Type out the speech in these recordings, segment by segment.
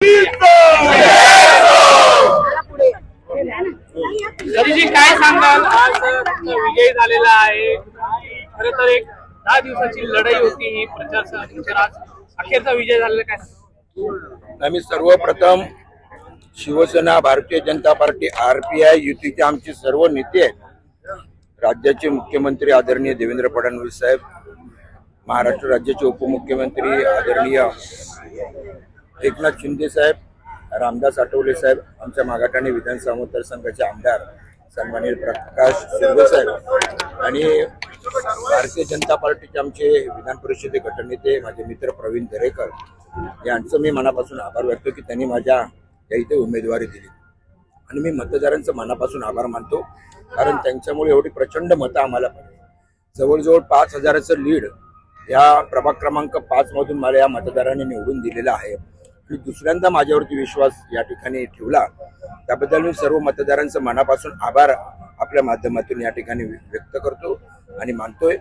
तरीजी काय सांगाल, आज विजय झालेला आहे. खरं तर एक 10 दिवसाची लढाई होती ही प्रचार, आज अखेरचा विजय झालेला. काय आम्ही सर्वप्रथम शिवसेना, भारतीय जनता पार्टी, RPI युतीचे आमचे सर्व नेते आहेत. राज्याचे मुख्यमंत्री आदरणीय देवेंद्र फडणवीस साहेब, महाराष्ट्र राज्याचे उपमुख्यमंत्री आदरणीय एकनाथ शिंदे साहेब, रामदास आठवले साहेब, आमच्या मागाठाणे विधानसभा मतदारसंघाचे आमदार सन्माननीय प्रकाश शिंदे साहेब आणि भारतीय जनता पार्टीचे आमचे विधान परिषदे गटनेते माझे मित्र प्रवीण दरेकर यांचं मी मनापासून आभार व्यक्त की त्यांनी माझ्या या इथे उमेदवारी दिली. आणि मी मतदारांचं मनापासून आभार मानतो, कारण त्यांच्यामुळे एवढी प्रचंड मतं आम्हाला पडली. जवळजवळ 5,000चं लीड या प्रभाग क्रमांक 5 मधून मला या मतदारांनी निवडून दिलेला आहे. आणि दुसऱ्यांदा माझ्यावरती विश्वास या ठिकाणी ठेवला त्याबद्दल मी सर्व मतदारांचं मनापासून आभार आपल्या माध्यमातून या ठिकाणी व्यक्त करतो आणि मानतोय.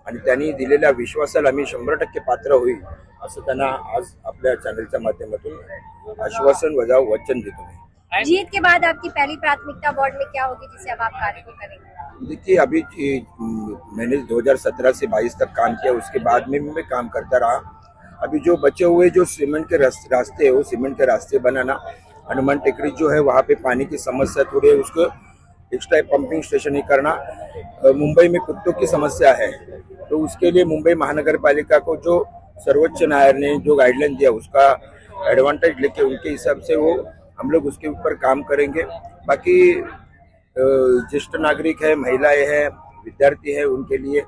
आणि त्यांनी दिलेल्या विश्वासाला मी 100% पात्र होईल असं त्यांना आज आपल्या चॅनलच्या माध्यमातून आश्वासन वचन देतो. जीत के बाद आपकी पहली प्राथमिकता वार्ड में क्या होगी जिसे अब आप कार्य करेंगे? देखिए, अभी मैंने 2017 से 22 तक काम किया, उसके बाद में मैं काम करता रहा. अभी जो बचे हुए जो सीमेंट के रास्ते है वो सीमेंट के रास्ते बनाना, हनुमान टेकरी जो है वहाँ पे पानी की समस्या थोड़ी है, उसको एक्स्ट्रा पंपिंग स्टेशन ही करना. मुंबई में कुत्तों की समस्या है, तो उसके लिए मुंबई महानगर पालिका को जो सर्वोच्च न्यायालय ने जो गाइडलाइन दिया उसका एडवांटेज लेके उनके हिसाब से वो हम लोग उसके ऊपर काम करेंगे. बाकी ज्येष्ठ नागरिक है, महिलाएं हैं, विद्यार्थी है, उनके लिए